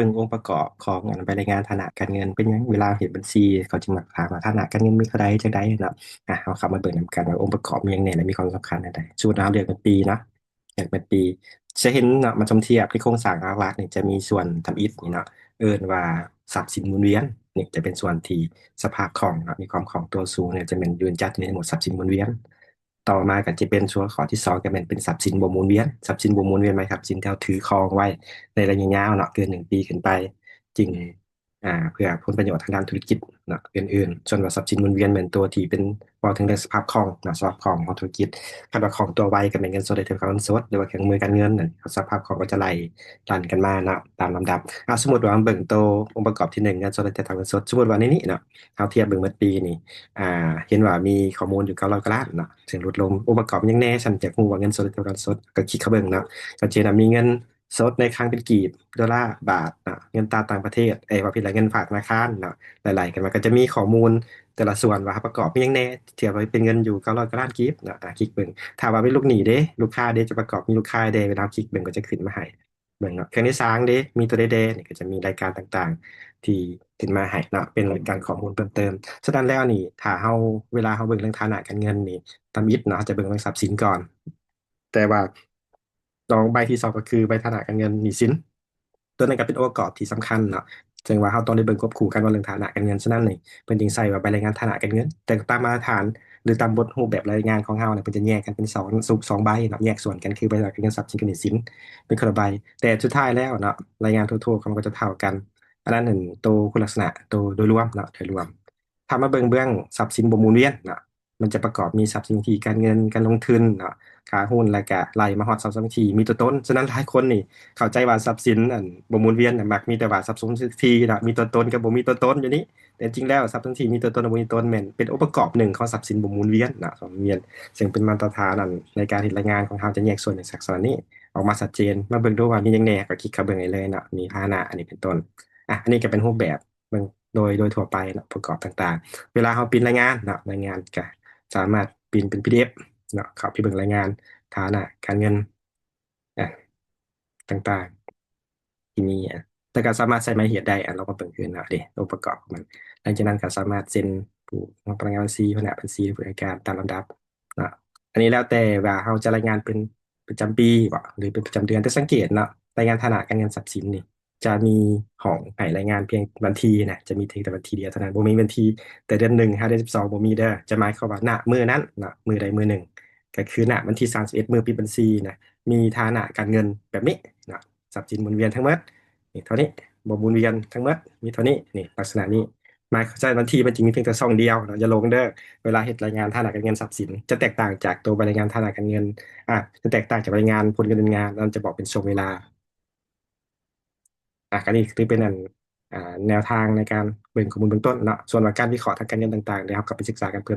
เบิ่งองค์ประกอบของใบรายงานฐานะการเงินเป็นหยังเวลาเห็นบัญชีเขาจึงมักถามว่าฐานะการเงินมีเท่าใดจั่งใดเนาะเราเข้ามาเบิ่งนำกันว่าองค์ประกอบมีหยังแหน่และมีความสำคัญอันใดสมมุติเราเลือกเป็นปีเนาะเลือกเป็นปีจะเห็นเนาะมันชมเทียบที่โครงสร้างหลักๆนี่จะมีส่วนทำอิฐนี่เนาะเอิ้นว่าทรัพย์สินหมุนเวียนนี่จะเป็นส่วนที่สภาพคล่องเนาะมีความคล่องตัวสูงเนี่ยจะเป็นยืนจัดอยู่ในหมวดทรัพย์สินหมุนเวียนต่อมาก็จะเป็นส่วนข้อที่สองก็แม่นเป็นทรัพย์สินบ่หมุนเวียนทรัพย์สินบ่หมุนเวียนหมายทรัพย์สินที่เราถือครองไว้ในระยะยาวเนาะเกิน1 ปีขึ้นไป จริงเพื่อผลประโยชน์ทางด้านธุรกิจเนาะอื่นๆส่วนว่าทรัพย์สินหมุนเวียนเหมือนตัวที่เป็นพอถึงเรื่องสภาพคล่องเนาะสภาพคล่องของธุรกิจคาดว่าคล่องตัวไวก็เป็นเงินสดได้เทียบกับเงินสดหรือว่าเครื่องมือการเงินนั่นสภาพคล่องก็จะไหลรันกันมาเนาะตามลำดับสมมติว่าเบิ่งตัวองค์ประกอบที่หนึ่งเงินสดได้เทียบกับเงินสดสมมติว่าในนี้เนาะเราเทียบเบิ่งเมื่อปีนี่เห็นว่ามีข้อมูลอยู่900กว่าล้านเนาะถึงลดลงองค์ประกอบยังแน่ฉันจะรู้ว่าเงินสดได้เทียบกับเงินสดก็คิดเข้าเบิ่งเนาะก็เจนมีเงิน สดในครั้งเป็นกีบดอลลาร์บาทนะเงินตราต่างประเทศว่าเป็นอะไรเงินฝากธนาคารเนาะหลายๆกันมาก็จะมีข้อมูลแต่ละส่วนว่าประกอบมีอย่างแน่เทียบไว้เป็นเงินอยู่900กว่าล้านกีบเนาะคลิกเบิ่งถ้าว่าเป็นลูกหนี้เด้ลูกค้าเด้จะประกอบมีลูกค้าเด้เวลาคลิกเบิ่งก็จะขึ้นมาให้เบิ่งเนาะเครื่องที่สร้างเด้มีตัวเด้นี่ก็จะมีรายการต่างๆที่ขึ้นมาให้เนาะเป็นรายการข้อมูลเพิ่มเติมฉะนั้นแล้วนี่ถ้าเฮาเวลาเฮาเบิ่งเรื่องฐานะการเงินนี่ตามอิฐเนาะจะเบิ่งเรื่องทรัพย์สินก่อนแต่ว่าลองใบที่สองก็คือใบฐานะการเงินหนี้สิน ตัวนั้นก็เป็นองค์ประกอบที่สำคัญเนาะจึงว่าเราต้องได้เบิ่งควบคู่กันว่าเรื่องฐานะการเงินฉะนั้นนี่เพิ่นจึงใส่ว่าใบรายงานฐานะการเงินแต่ตามมาตรฐานหรือตามบทรูปแบบรายงานของเราเนี่ยเพิ่นจะแยกกันเป็นสองใบเนาะแยกส่วนกันคือใบรายงานการเงินทรัพย์สินกับหนี้สินเป็นคนละใบแต่สุดท้ายแล้วเนาะรายงานทั่วๆมันก็จะเท่ากันอันนั้นหนึ่งตัวคุณลักษณะตัวโดยรวมเนาะโดยรวมถ้ามาเบิ่งเบื้องทรัพย์สินบ่หมุนเวียนเนาะมันจะประกอบมีทรัพย์สินที่การเงินการลงทุนเนาะค่าหุ้นแล้วก็ไล่มาฮอดทรัพย์สินที่มีตัวตนฉะนั้นหลายคนนี่ เข้าใจว่าทรัพย์สินอันบ่หมุนเวียนน่ะมักมีแต่ว่าทรัพย์สินที่น่ะมีตัวตนกับบ่มีตัวตนอยู่นี่แต่จริงแล้วทรัพย์สินที่มีตัวตนกับบ่มีตัวตนแม่นเป็นองค์ประกอบหนึ่งของทรัพย์สินบ่หมุนเวียนนะของหมุนเวียนซึ่งเป็นมาตรฐานนั่นในการเฮ็ดรายงานของเราจะแยกส่วนในลักษณะนี้ออกมาชัดเจนมาเบิ่งดูว่ามีหยังแหน่ก็คลิกเข้าเบิ่งได้เลยเนาะมีฐานะอันนี้เป็นต้นอันนี้ก็เป็นรูปแบบเบิ่งโดยทั่วไปเนาะประกอบต่างๆเวลาเราพิมพ์รายงานเนาะรายงานก็สามารถพิมพ์เป็น PDF เนาะเข้าไปเบิ่งรายงานฐานะการเงินอ่ะต่างๆ ที่มีแต่ก็สามารถใช้ไม้เหียดได้เราก็เปิดคืนเอาเดองค์ประกอบของมันหลังจากนั้นก็สามารถเซ็นผู้พนักงานบัญชีแผนกบัญชีผู้จัดการตามลำดับนะอันนี้แล้วแต่ว่าเราจะรายงานเป็นประจำปีบ่หรือเป็นประจำเดือนแต่สังเกตเนาะรายงานฐานะการเงินทรัพย์สินนี่จะมีของให้รายงานเพียงบัญชีนะจะมีเพียงแต่บัญชีเดียวเท่านั้นบ่มีบัญชีแต่เดือนหนึ่งห้าเดือน12บ่มีเด้อจะหมายความว่าณมื้อนั้นนะมื้อใดมื้อหนึ่งก็คือณวันที่31มื้อปิดบัญชีนะมีฐานะการเงินแบบนี้นะทรัพย์สินหมุนเวียนทั้งหมด นี่เท่านี้บ่หมุนเวียนทั้งหมดมีเท่านี้นี่ลักษณะนี้หมายใช่บางทีมันจริงมีเพียงแต่ช่องเดียวเราจะลงเด้อเวลาเฮ็ดรายงานฐานะการเงินทรัพย์สินจะแตกต่างจากตัวรายงานฐานะการเงินจะแตกต่างจากรายงานผลการดำเนินงานมันจะบอกเป็นช่วงเวลาอันนี้คือเป็นแนวทางในการเบิ่งข้อมูลเบื้องต้นเนาะส่วนว่าการวิเคราะห์ทางการเงินต่างๆเดี๋ยวเรากลับไปศึกษากันเพิ่ม